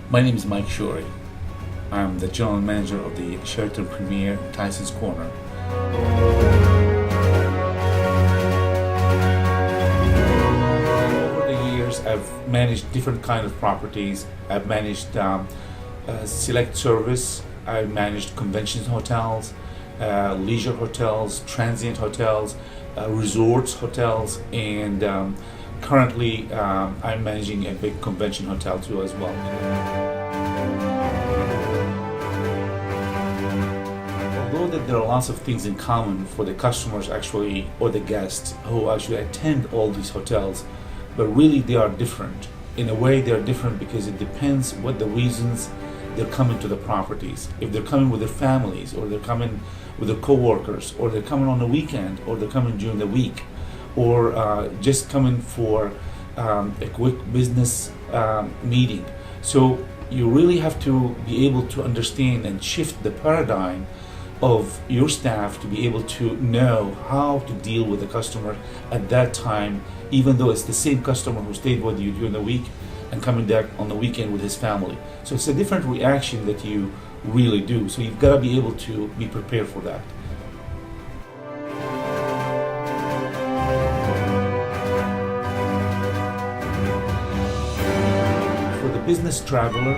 My name is Chouri. I'm the General Manager of the Sheraton Premier Tyson's Corner. Over the years, I've managed different kind of properties. I've managed select service. I've managed convention hotels, leisure hotels, transient hotels, resorts hotels, and currently I'm managing a big convention hotel too as well. Although that there are lots of things in common for the customers actually, or the guests who actually attend all these hotels, but really they are different. In a way they are different because it depends what the reasons they're coming to the properties. If they're coming with their families, or they're coming with their co-workers, or they're coming on the weekend, or they're coming during the week, or just coming for a quick business meeting. So you really have to be able to understand and shift the paradigm of your staff to be able to know how to deal with the customer at that time, even though it's the same customer who stayed with you during the week and coming back on the weekend with his family. So it's a different reaction that you really do. So you've got to be able to be prepared for that. For the business traveler,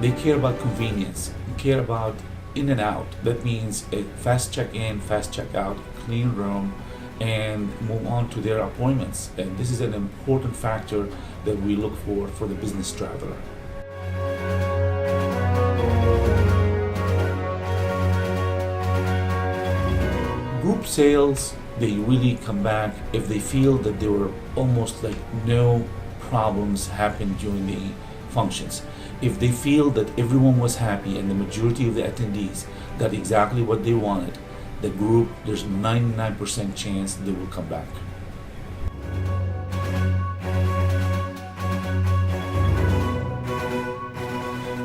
they care about convenience, they care about in and out. That means a fast check-in, fast check-out, clean room, and move on to their appointments. And this is an important factor that we look for the business traveler. Group sales, they really come back if they feel that there were almost like no problems happened during the functions. If they feel that everyone was happy and the majority of the attendees got exactly what they wanted, the group, there's 99% chance they will come back.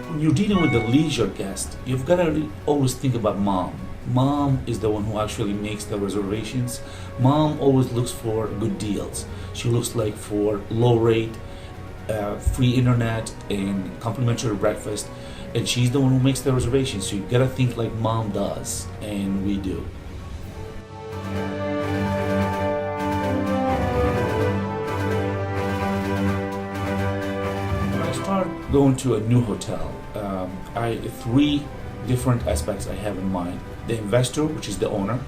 When you're dealing with the leisure guest, you've got to always think about mom. Mom is the one who actually makes the reservations. Mom always looks for good deals. She looks like for low rate, free internet, and complimentary breakfast, and she's the one who makes the reservations. So you've got to think like mom does, and we do. When I start going to a new hotel, three different aspects I have in mind: the investor, which is the owner;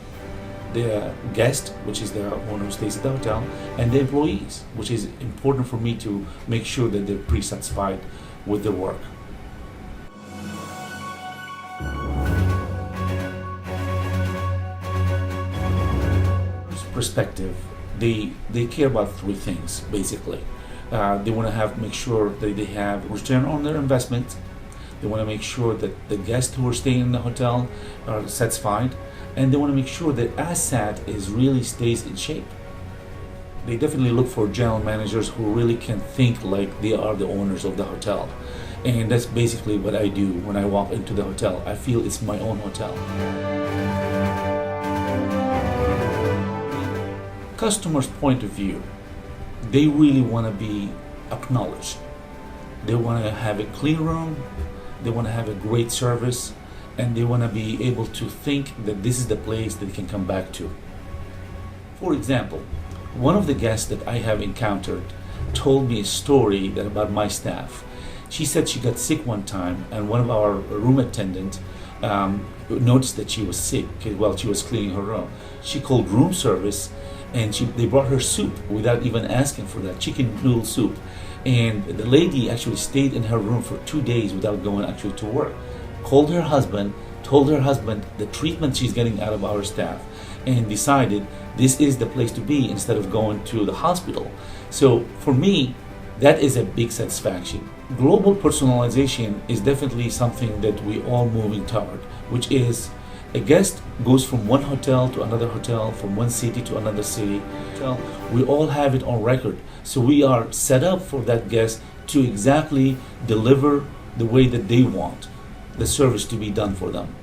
the guest, which is the one who stays at the hotel; and the employees, which is important for me to make sure that they're pretty satisfied with their work. Perspective, they care about three things basically. They want to make sure that they have return on their investment. They want to make sure that the guests who are staying in the hotel are satisfied, and they want to make sure that ASAT really stays in shape. They definitely look for general managers who really can think like they are the owners of the hotel. And that's basically what I do when I walk into the hotel. I feel it's my own hotel. Customer's point of view, they really want to be acknowledged. They want to have a clean room, they want to have a great service, and they want to be able to think that this is the place that they can come back to. For example, one of the guests that I have encountered told me a story about my staff. She said she got sick one time, and one of our room attendants noticed that she was sick while she was cleaning her room. She called room service, and they brought her soup without even asking for that, chicken noodle soup. And the lady actually stayed in her room for 2 days without going actually to work. Called her husband, told her husband the treatment she's getting out of our staff, and decided this is the place to be instead of going to the hospital. So for me, that is a big satisfaction. Global personalization is definitely something that we all moving toward, which is a guest goes from one hotel to another hotel, from one city to another city. We all have it on record. So we are set up for that guest to exactly deliver the way that they want the service to be done for them.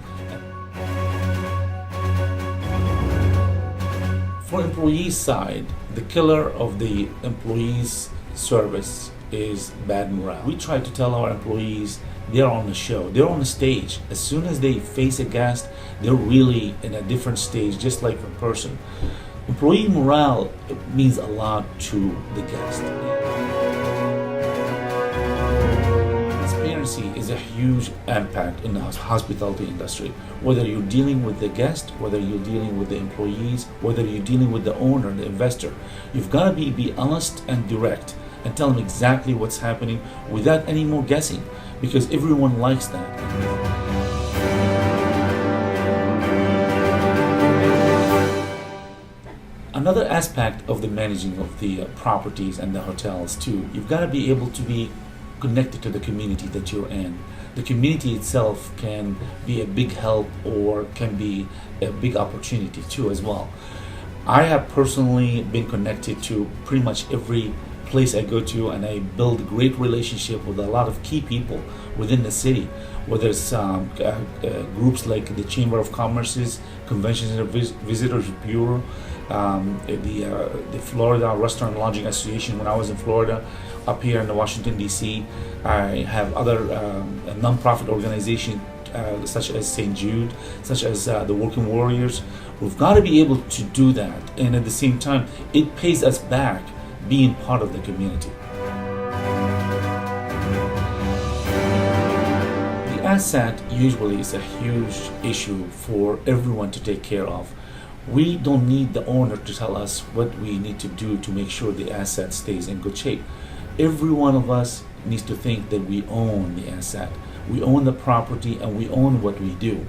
For employees side, The killer of the employees' service is bad morale. We try to tell our employees they're on the show, they're on the stage. As soon as they face a guest, they're really in a different stage, just like a person. Employee morale means a lot to the guest. Transparency is a huge impact in the hospitality industry. Whether you're dealing with the guest, whether you're dealing with the employees, whether you're dealing with the owner, the investor, you've got to be honest and direct and tell them exactly what's happening without any more guessing, because everyone likes that. Another aspect of the managing of the properties and the hotels too, you've got to be able to be connected to the community that you're in. The community itself can be a big help or can be a big opportunity too as well. I have personally been connected to pretty much every place I go to, and I build great relationship with a lot of key people within the city, whether it's groups like the Chamber of Commerce's Conventions and Visitors Bureau, the Florida Restaurant and Lodging Association when I was in Florida, up here in Washington DC. I have other non-profit organizations such as St. Jude, such as the Working Warriors. We've got to be able to do that, and at the same time it pays us back being part of the community. The asset usually is a huge issue for everyone to take care of. We don't need the owner to tell us what we need to do to make sure the asset stays in good shape. Every one of us needs to think that we own the asset. We own the property and we own what we do.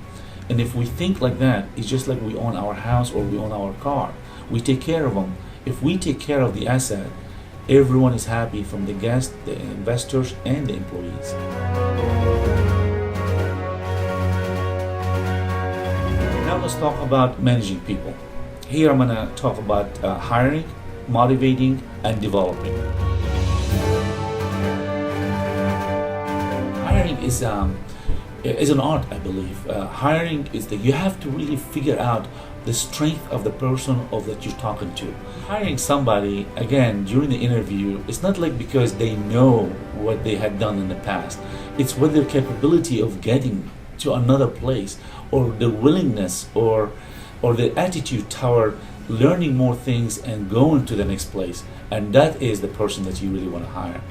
And if we think like that, it's just like we own our house or we own our car. We take care of them. If we take care of the asset, everyone is happy, from the guests, the investors, and the employees. Now let's talk about managing people. Here I'm going to talk about hiring, motivating, and developing. Hiring is an art, I believe. Hiring is that you have to really figure out the strength of the person that you're talking to. Hiring somebody, again, during the interview, it's not like because they know what they had done in the past. It's what their capability of getting to another place, or their willingness, or their attitude toward learning more things and going to the next place. And that is the person that you really want to hire.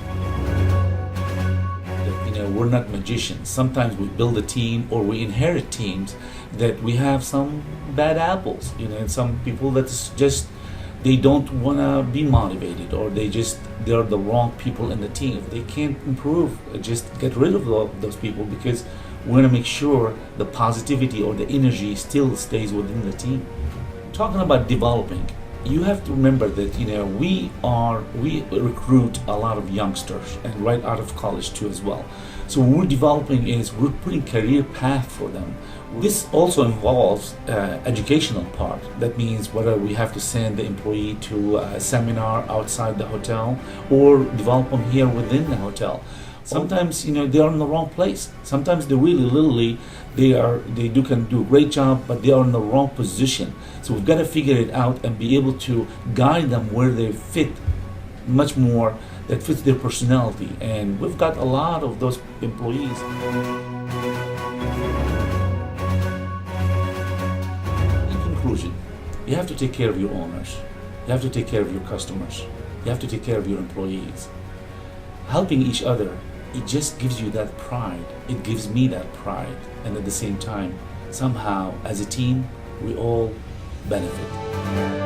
We're not magicians. Sometimes we build a team or we inherit teams that we have some bad apples, and some people that's just, they don't want to be motivated, or they're the wrong people in the team. If they can't improve, just get rid of those people, because we want to make sure the positivity or the energy still stays within the team. Talking about developing, you have to remember that we recruit a lot of youngsters, and right out of college too as well. So what we're developing is we're putting career path for them. This also involves educational part. That means whether we have to send the employee to a seminar outside the hotel or develop them here within the hotel. Sometimes they are in the wrong place. Sometimes they really literally can do a great job, but they are in the wrong position. So we've got to figure it out and be able to guide them where they fit much more, that fits their personality. And we've got a lot of those employees. In conclusion, you have to take care of your owners. You have to take care of your customers. You have to take care of your employees. Helping each other, it just gives you that pride. It gives me that pride. And at the same time, somehow, as a team, we all benefit.